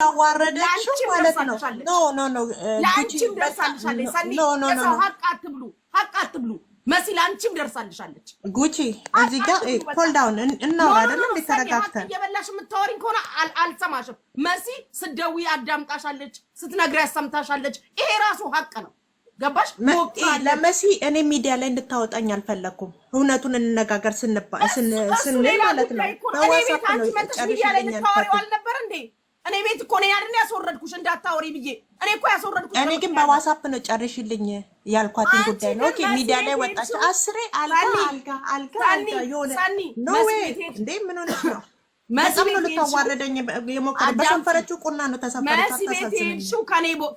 ያዋረደችው ማለት ነው ኖ ላንቺም ደርሳልሻለች ሰኒ የሰው ሀቅ አትብሉ መሲ ላንቺም ደርሳልሻለች ጉቺ እዚህ ጋር ኮል ዳውን እናውራ አይደለም ተረጋግተን እየበላሽ የምታወሪኝ ከሆነ አልሰማሽም መሲ ስደዊ አዳምጣሻለች ስትነግሪያት ሰምታሻለች ይሄ ራሱ ሀቅ ነው ገባሽ ለመሲ እኔ ሚዲያ ላይ እንድታወጣኝ አልፈለኩም እውነቱን እንነጋገር ስንል ማለት ነው በዋትስአፕ ነው ጨርሽልኝ አልነበር እንዴ እኔ ቤት እኮ ነው ያልን ያስወረድኩሽ እንዳታወሪ ብዬ እኔ እኮ ያስወረድኩሽ እኔ ግን በዋትስአፕ ነው ጨርሽልኝ ያልኳትን ጉዳይ ነው ኦኬ ሚዲያ ላይ ወጣች አስሬ አልጋ ይሆነ ኖ ዌይ እንዴ ምን ሆነሽ ነው መስም ነው ልታዋረደኝ የሞከረ በሰንፈረችው ቁና ነው ተሰፈረች መስቤቴሽው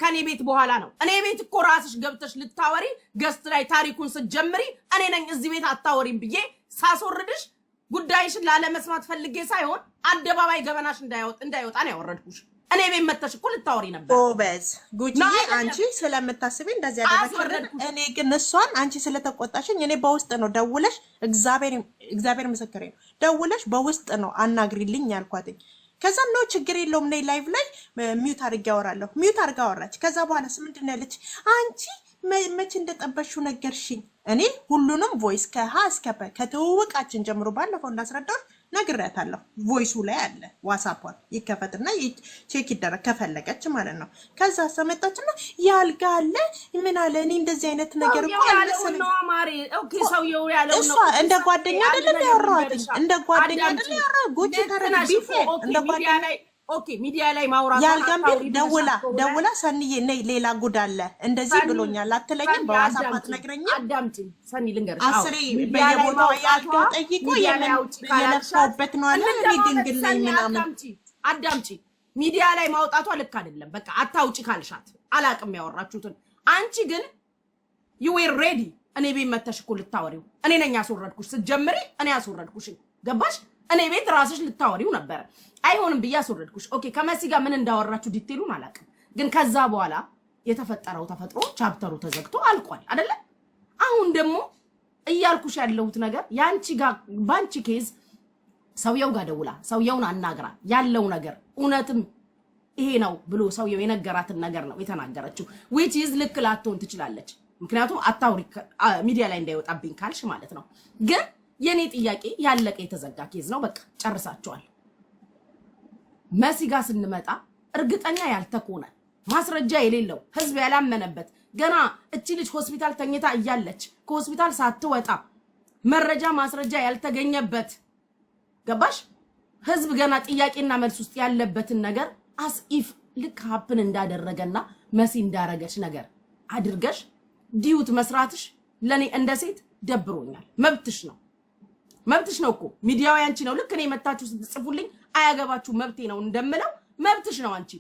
ከኔ ቤት በኋላ ነው እኔ ቤት እኮ ራስሽ ገብተሽ ልታወሪ ገስት ላይ ታሪኩን ስትጀምሪ እኔ ነኝ እዚህ ቤት አታወሪም ብዬ ሳስወርድሽ ጉዳይሽን ላለመስማት ፈልጌ ሳይሆን አደባባይ ገበናሽ እንዳይወጣ ነው ያወረድኩሽ እኔ ቤት መተሽ እኮ ልታወሪ ነበር ኦበዝ ጉቺዬ አንቺ ስለምታስቢ እንደዚህ ያደረግሽ እኔ ግን እሷን አንቺ ስለተቆጣሽኝ እኔ በውስጥ ነው ደውለሽ እግዚአብሔር ምስክሬ ነው ደውለሽ በውስጥ ነው አናግሪልኝ ያልኳትኝ ከዛ ነው ችግር የለውም ነይ ላይቭ ላይ ሚውት አድርጌ አወራለሁ ሚውት አድርጋ አወራች ከዛ በኋላስ ምንድነው ያለች አንቺ መች እንደጠበሽው ነገርሽኝ እኔ ሁሉንም ቮይስ ከሀ እስከ ፐ ከተወቃችን ጀምሮ ባለፈው እንዳስረዳው ነግሬያታለሁ ቮይሱ ላይ አለ ዋትስአፕን ይከፈትና ቼክ ይደረግ ከፈለገች ማለት ነው ከዛ ሰመጣችና ያልጋ አለ ምን አለ እኔ እንደዚህ አይነት ነገር እኮ አልሰለ ነው ማሪ ኦኬ ሰውየው ያለው ነው እሷ እንደ ጓደኛ አይደለም ያወራሁት እንደ ጓደኛ አይደለም ያወራሁት ጉቺ ተረጋጊ እንደ ጓደኛ ላይ ኦኬ ሚዲያ ላይ ማውራት ያልጋምቢ ደውላ ሰኒዬ ነይ ሌላ ጉድ አለ እንደዚህ ብሎኛል አትለኝም በዋትስአፕ አትነግረኝ አዳምጪ ሰኒ ልንገርሽ አስሬ በየቦታው ያልጋው ጠይቆ የለፋውበት ነው አለ እኔ ድንግል ነኝ ምናምን አዳምጪ ሚዲያ ላይ ማውጣቷ ልክ አይደለም በቃ አታውጪ ካልሻት አላቅም ያወራችሁትን አንቺ ግን you were ready እኔ ቤት መተሽ እኮ ልታወሪው እኔ ነኝ ያስወረድኩሽ ስትጀምሪ እኔ ያስወረድኩሽ ገባሽ እኔ ቤት ራስሽ ልታወሪው ነበር አይሆንም በያስወረድኩሽ ኦኬ ከመሲ ጋር ምን እንዳወራችሁ ዲቴሉን አላቅም ግን ከዛ በኋላ የተፈጠረው ተፈጥሮ ቻፕተሩ ተዘግቶ አልቋል አይደለ አሁን ደግሞ እያልኩሽ ያለሁት ነገር ያንቺ ጋር ባንቺ ኬዝ ሰውየው ጋር ደውላ ሰውየውን አናግራ ያለው ነገር እውነትም ይሄ ነው ብሎ ሰውየው የነገራትን ነገር ነው የተናገረችው which is ልክ ላትሆን ትችላለች ምክንያቱም አታውሪ ሚዲያ ላይ እንዳይወጣብኝ ካልሽ ማለት ነው ግን የኔ ጥያቄ ያለቀ የተዘጋ ኬዝ ነው በቃ ጨርሳቸዋል መሲ ጋር ስንመጣ እርግጠኛ ያልተኮነ ማስረጃ የሌለው ህዝብ ያላመነበት ገና እቺ ልጅ ሆስፒታል ተኝታ እያለች ከሆስፒታል ሳትወጣ መረጃ ማስረጃ ያልተገኘበት ገባሽ ህዝብ ገና ጥያቄና መልስ ውስጥ ያለበትን ነገር as if ልክ ሀፕን እንዳደረገና መሲ እንዳረገች ነገር አድርገሽ ዲዩት መስራትሽ ለኔ እንደ ሴት ደብሮኛል መብትሽ ነው እኮ ሚዲያው ያንቺ ነው ልክ እኔ መታችሁ ስትጽፉልኝ አያገባችሁ መብቴ ነው እንደምለው መብትሽ ነው አንቺ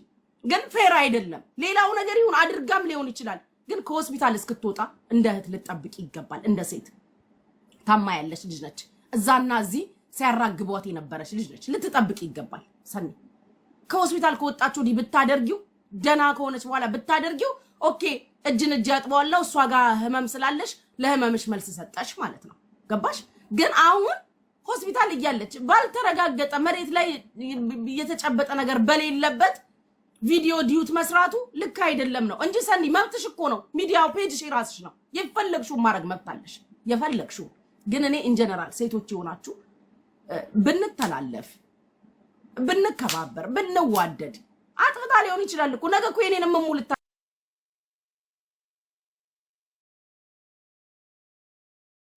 ግን ፌር አይደለም ሌላው ነገር ይሁን አድርጋም ሊሆን ይችላል ግን ከሆስፒታል እስክትወጣ እንደ እህት ልትጠብቂ ይገባል እንደ ሴት ታማ ያለሽ ልጅ ነች እዛና እዚህ ሲያራግቧት የነበረች ልጅ ነች ልትጠብቂ ይገባል ሰኒ ከሆስፒታል ከወጣችሁ ዲ ብታደርጊው ደና ከሆነች በኋላ ብታደርጊው ኦኬ እጅን እጅ ያጥባውላው እሷ ጋር ህመም ስላለሽ ለህመምሽ መልስ ሰጠሽ ማለት ነው ገባሽ ግን አሁን ሆስፒታል እያለች ባልተረጋገጠ መሬት ላይ የተጨበጠ ነገር በሌለበት ቪዲዮ ዲዩት መስራቱ ልክ አይደለም ነው እንጂ ሰኒ መብትሽ እኮ ነው ሚዲያው ፔጅሽ ራስሽ ነው የፈለግሽው ማድረግ መብታለሽ የፈለግሽው ግን እኔ ኢን ጀነራል ሴቶች ይሆናችሁ ብንተላለፍ ብንከባበር ብንዋደድ አጥፍታ ሊሆን ይችላል እኮ ነገ እኮ የኔንም ሙልታ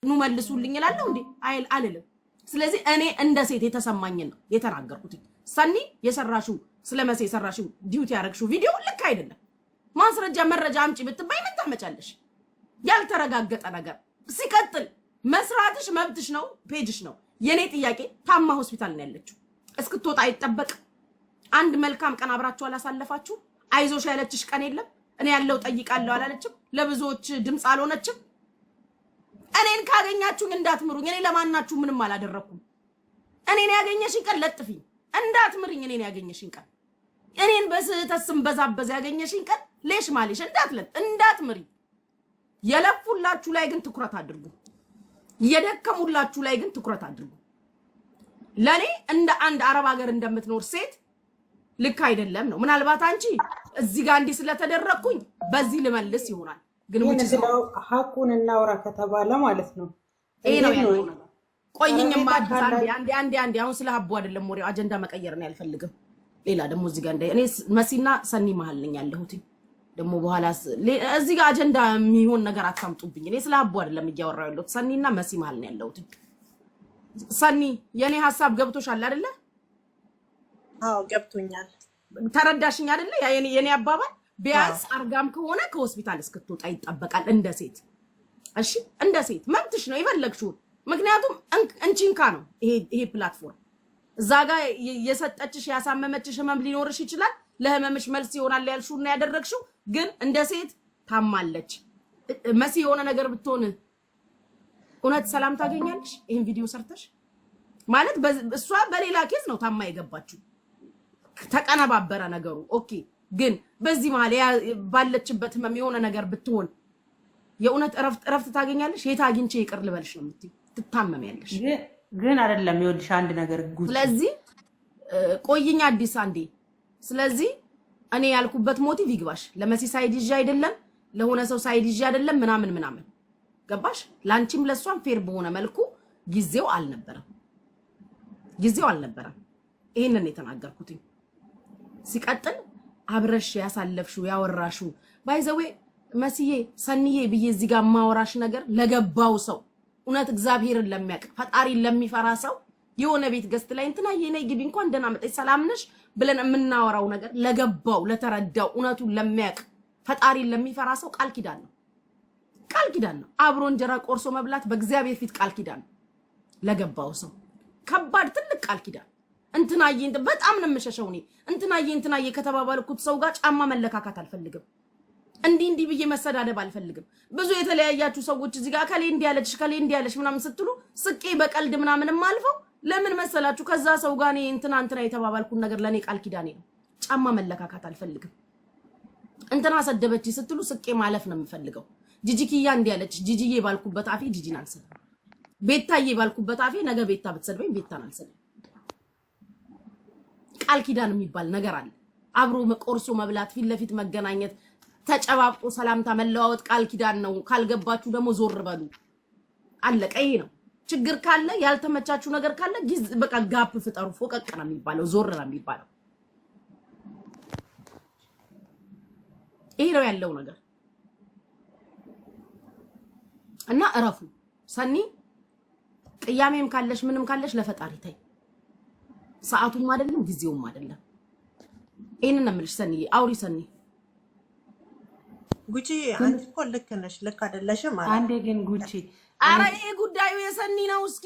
ኑ መልሱልኝ ይላልው እንዴ አይል አልልም ስለዚህ እኔ እንደ ሴት የተሰማኝን ነው የተናገርኩት ሰኒ የሰራሽው ስለመሴ የሰራሽው ዲዩቲ ያረግሽው ቪዲዮ ልክ አይደለም ማስረጃ መረጃ አምጪ ብትባይ ምን ታመጫለሽ ያልተረጋገጠ ነገር ሲቀጥል መስራትሽ መብትሽ ነው ፔጅሽ ነው የኔ ጥያቄ ታማ ሆስፒታል ነው ያለችው እስክትወጣ አይጠበቅ አንድ መልካም ቀን አብራችሁ አላሳለፋችሁ አይዞሽ ያለችሽ ቀን የለም እኔ ያለው ጠይቃለሁ አላለችም ለብዙዎች ድምጽ አልሆነችም እኔን ካገኛችሁ እንዳትምሩኝ እኔ ለማናችሁ ምንም አላደረኩም እኔን ያገኘሽኝ ቀን ለጥፊኝ እንዳትምሩኝ እኔን ያገኘሽኝ ቀን እኔን በስህተትም በዛበዛ ያገኘሽኝ ቀን ሌሽ ማለሽ እንዳትምሪ የለፉላችሁ ላይ ግን ትኩረት አድርጉ የደከሙላችሁ ላይ ግን ትኩረት አድርጉ ለኔ እንደ አንድ አረብ ሀገር እንደምትኖር ሴት ልክ አይደለም ነው። ምናልባት አንቺ እዚህ ጋር እንዲህ ስለተደረኩኝ በዚህ ልመልስ ይሆናል። ግን ስለው ሐቁን እናውራ ከተባለ ማለት ነው ይሄ ነው ያለው ነገር። ቆይኝማ አንዴ አሁን ስለ ሀቡ አይደለም ወሬው፣ አጀንዳ መቀየር ነው ያልፈልግም። ሌላ ደግሞ እዚህ ጋር እኔ መሲና ሰኒ መሀል ነኝ ያለሁት። ደግሞ በኋላ እዚህ ጋር አጀንዳ የሚሆን ነገር አታምጡብኝ። እኔ ስለ ሀቡ አይደለም እያወራሁ ያለሁት፣ ሰኒና መሲ መሀል ነው ያለሁት። ሰኒ የኔ ሐሳብ ገብቶሻል አይደለ? አዎ ገብቶኛል። ተረዳሽኝ አይደለ? የኔ አባባል ቢያንስ አርጋም ከሆነ ከሆስፒታል እስክትወጣ ይጠበቃል እንደ ሴት። እሺ እንደ ሴት መብትሽ ነው የፈለግሽውን። ምክንያቱም እንቺንካ ነው ይሄ ፕላትፎርም። እዛ ጋር የሰጠችሽ ያሳመመችሽ ህመም ሊኖርሽ ይችላል። ለህመምሽ መልስ ይሆናል ያልሽውና ያደረግሽው ግን እንደ ሴት ታማለች። መሲ የሆነ ነገር ብትሆን እውነት ሰላም ታገኛለሽ? ይሄን ቪዲዮ ሰርተሽ ማለት እሷ በሌላ ኬዝ ነው ታማ የገባችው፣ ተቀነባበረ ነገሩ። ኦኬ ግን በዚህ መሀል ባለችበት ህመም የሆነ ነገር ብትሆን የእውነት እረፍት ታገኛለሽ? የት አግኝቼ ይቅር ልበልሽ ነው የምትይው? ትታመሚያለሽ። ግን አይደለም ይወድሽ አንድ ነገር ጉድ። ስለዚህ ቆይኛ አዲስ አንዴ። ስለዚህ እኔ ያልኩበት ሞቲቭ ይግባሽ። ለመሲ ሳይድ ይዤ አይደለም፣ ለሆነ ሰው ሳይድ ይዤ አይደለም ምናምን ገባሽ? ላንቺም ለሷም ፌር በሆነ መልኩ ጊዜው አልነበረም። ይሄንን የተናገርኩት ሲቀጥል አብረሽ ያሳለፍሽው ያወራሽው ባይዘዌ መስዬ ሰንዬ ብዬ እዚህ ጋር ማወራሽ ነገር ለገባው ሰው እውነት እግዚአብሔርን ለሚያውቅ ፈጣሪን ለሚፈራ ሰው የሆነ ቤት ገስት ላይ እንትና የኔ ግቢ እንኳን ደህና መጣች ሰላም ነሽ ብለን የምናወራው ነገር ለገባው ለተረዳው እውነቱን ለሚያውቅ ፈጣሪን ለሚፈራ ሰው ቃል ኪዳን ነው። አብሮ እንጀራ ቆርሶ መብላት በእግዚአብሔር ፊት ቃል ኪዳን ነው። ለገባው ሰው ከባድ ትልቅ ቃል ኪዳን። እንትናዬ በጣም ነው የምሸሸው እኔ እንትናዬ ከተባባልኩት ሰው ጋር ጫማ መለካካት አልፈልግም። እንዲህ ብዬ መሰዳደብ አልፈልግም። ብዙ የተለያያችሁ ሰዎች እዚህ ጋር ከሌ እንዲያለሽ ምናምን ስትሉ ስቄ በቀልድ ምናምንም አልፈው ለምን መሰላችሁ ከዛ ሰው ጋር እኔ እንትና የተባባልኩት ነገር ለኔ ቃል ኪዳኔ ነው። ጫማ መለካካት አልፈልግም። እንትና ሰደበች ስትሉ ስቄ ማለፍ ነው የምፈልገው። ጂጂኪያ እንዲያለች ጂጂዬ ባልኩበት አፌ ጂጂን አልሰድም። ቤታዬ ባልኩበት አፌ ነገ ቤታ ብትሰድበኝ ቤታን አልሰድም። ቃል ኪዳን የሚባል ነገር አለ። አብሮ ቆርሶ መብላት፣ ፊት ለፊት መገናኘት፣ ተጨባብጦ ሰላምታ መለዋወጥ ቃል ኪዳን ነው። ካልገባችሁ ደግሞ ዞር በሉ። አለቀ። ይሄ ነው። ችግር ካለ ያልተመቻችሁ ነገር ካለ በቃ ጋፕ ፍጠሩ። ፎቀቅ ነው የሚባለው፣ ዞር ነው የሚባለው። ይሄ ነው ያለው ነገር እና እረፉ። ሰኒ ቅያሜም ካለሽ ምንም ካለሽ ለፈጣሪ ታይ። ሰዓቱም አይደለም ጊዜውም አይደለም። ይሄንን ነው የምልሽ። ሰኒ አውሪ። ሰኒ ጉቺ አንቺ እኮ ልክ ነሽ፣ ልክ አይደለሽም ማለት አንዴ ግን ጉቺ ኧረ ይሄ ጉዳዩ የሰኒ ነው። እስኪ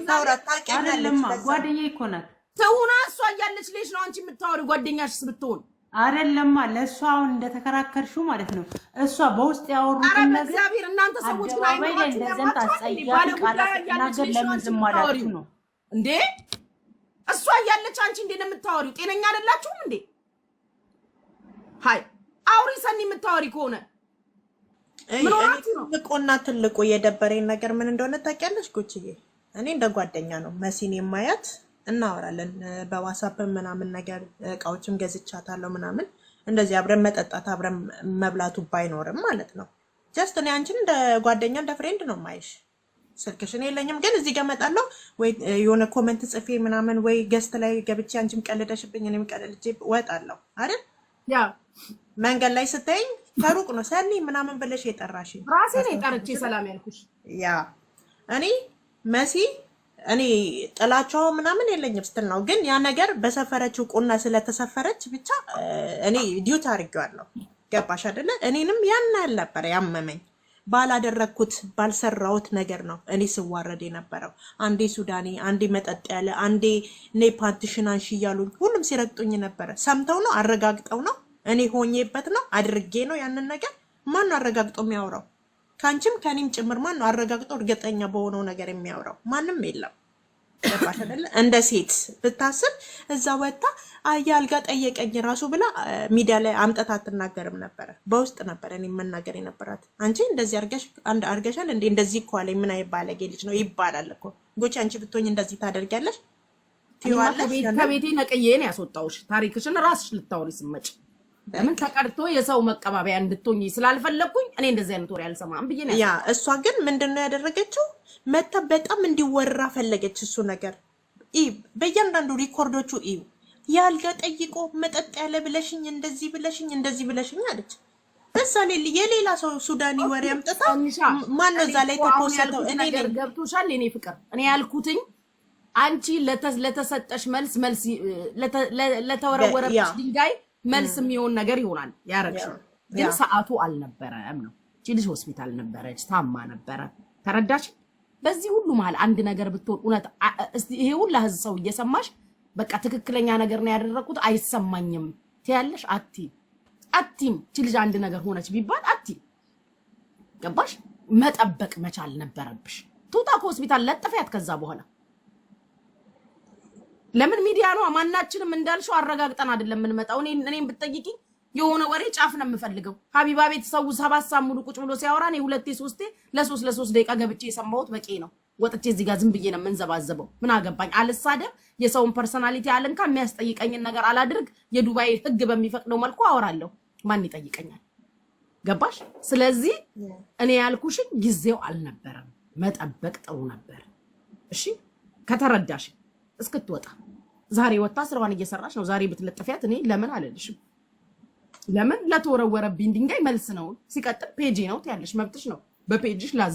ታውራ ታውቂያለሽ። ጓደኛዬ እኮ ናት። ተውና እሷ እያለች ልጅ ነው አንቺ የምታወሪ። ጓደኛሽስ ብትሆን አይደለማ ለእሷ አሁን እንደተከራከርሽው ማለት ነው። እሷ በውስጥ ያወሩትን ነገር እግዚአብሔር እናንተ ሰዎች ላይ እንደዘንት አስጸያፊ ቃላት ተናገር። ለምን ዝም አላችሁ ነው እንዴ? እሷ እያለች አንቺ እንዴ ነው የምታወሪው? ጤነኛ አይደላችሁም እንዴ? ሃይ አውሪ። ሰኒ የምታወሪ ከሆነ ምን ሆናችሁ ነው? ትልቁና ትልቁ የደበረኝ ነገር ምን እንደሆነ ታውቂያለሽ ጉቺዬ? እኔ እንደ ጓደኛ ነው መሲን የማያት፣ እናወራለን በዋትስአፕ ምናምን ነገር፣ እቃዎችም ገዝቻታለሁ ምናምን፣ እንደዚህ አብረን መጠጣት አብረን መብላቱ ባይኖርም ማለት ነው። ጀስት እኔ አንቺን እንደ ጓደኛ እንደ ፍሬንድ ነው ማይሽ። ስልክሽን የለኝም ግን እዚህ ጋር እመጣለሁ ወይ የሆነ ኮሜንት ጽፌ ምናምን ወይ ገስት ላይ ገብቼ አንቺም ቀልደሽብኝ እኔም ቀልጄ እወጣለሁ አይደል? ያ መንገድ ላይ ስትይኝ ከሩቅ ነው ሰኒ ምናምን ብለሽ የጠራሽ ራሴ ነኝ ጠርቼ ሰላም ያልኩሽ። ያ እኔ መሲ እኔ ጥላቻው ምናምን የለኝም ስትል ነው። ግን ያ ነገር በሰፈረችው ቁና ስለተሰፈረች ብቻ እኔ ዲዩት አድርጌዋለሁ። ገባሽ አይደለ? እኔንም ያን ያልነበረ ያመመኝ ባላደረኩት ባልሰራውት ነገር ነው እኔ ስዋረድ የነበረው። አንዴ ሱዳኔ፣ አንዴ መጠጥ ያለ፣ አንዴ ኔ ፓንትሽን አንሺ እያሉኝ ሁሉም ሲረግጡኝ ነበረ። ሰምተው ነው አረጋግጠው ነው እኔ ሆኜበት ነው አድርጌ ነው ያንን ነገር። ማን አረጋግጦ የሚያወራው? ካንቺም ከኔም ጭምር ማን ነው አረጋግጦ እርግጠኛ በሆነው ነገር የሚያወራው? ማንም የለም። ገባሽ አይደለ? እንደ ሴት ብታስብ እዛ ወጣ አያልጋ ጠየቀኝ ራሱ ብላ ሚዲያ ላይ አምጠታ አትናገርም ነበረ። በውስጥ ነበረ እኔ መናገር የነበራት። አንቺ እንደዚህ አርገሻል እንዴ? እንደዚህ እኮ አለኝ። ምን አይባለጌ ልጅ ነው ይባላል እኮ። ጎቼ አንቺ ብትሆኝ እንደዚህ ታደርጊያለሽ? ከቤቴ ነቅዬ ነው ያስወጣሁሽ። ታሪክሽን ራስሽ ልታወሪ ስመጭ ለምን ተቀርቶ የሰው መቀባበያ እንድትሆኚ ስላልፈለኩኝ እኔ እንደዚህ አይነት ወሬ አልሰማም ብዬ ነው። ያ እሷ ግን ምንድነው ያደረገችው? መታ በጣም እንዲወራ ፈለገች። እሱ ነገር በእያንዳንዱ ሪኮርዶቹ ያልጋ ጠይቆ መጠጥ ያለ ብለሽኝ እንደዚህ ብለሽኝ አለች። በዛ ላይ የሌላ ሰው ሱዳኒ ወሬ አምጥታ ማን ነው እዛ ላይ ተፖስተው? እኔ ነገር ገብቶሻል? እኔ ፍቅር እኔ ያልኩትኝ አንቺ ለተሰጠሽ መልስ ለተወረወረብሽ ድንጋይ መልስ የሚሆን ነገር ይሆናል ያረግሽው። ግን ሰዓቱ አልነበረም ነው። እቺ ልጅ ሆስፒታል ነበረች፣ ታማ ነበረ። ተረዳሽ? በዚህ ሁሉ መሀል አንድ ነገር ብትሆን እውነት እስቲ ይሄ ሁሉ ህዝብ ሰው እየሰማሽ በቃ ትክክለኛ ነገር ነው ያደረኩት አይሰማኝም ትያለሽ። አቲም እቺ ልጅ አንድ ነገር ሆነች ቢባል ገባሽ? መጠበቅ መቻል ነበረብሽ። ትውጣ ከሆስፒታል ለጥፊያት። ከዛ በኋላ ለምን ሚዲያ ነው? ማናችንም እንዳልሽው አረጋግጠን አይደለም የምንመጣው። እኔም ብትጠይቂኝ የሆነ ወሬ ጫፍ ነው የምፈልገው። ሀቢባ ቤት ሰው 7 ሰዓት ሙሉ ቁጭ ብሎ ሲያወራ እኔ 2-3 ለ3 ደቂቃ ገብቼ የሰማሁት በቂ ነው። ወጥቼ እዚህ ጋር ዝም ብዬ ነው የምንዘባዘበው። ምን አገባኝ? አልሳደብ፣ የሰውን ፐርሰናሊቲ አለንካ፣ የሚያስጠይቀኝን ነገር አላድርግ። የዱባይ ህግ በሚፈቅደው መልኩ አወራለሁ። ማን ይጠይቀኛል? ገባሽ? ስለዚህ እኔ ያልኩሽን ጊዜው አልነበረም። መጠበቅ ጥሩ ነበር። እሺ ከተረዳሽ እስክትወጣ ዛሬ ወጣ ስራዋን እየሰራች ነው። ዛሬ ብትለጥፊያት እኔ ለምን አልልሽም። ለምን ለተወረወረብኝ ድንጋይ መልስ ነው። ሲቀጥል ፔጂ ነው ትያለሽ፣ መብትሽ ነው። በፔጅሽ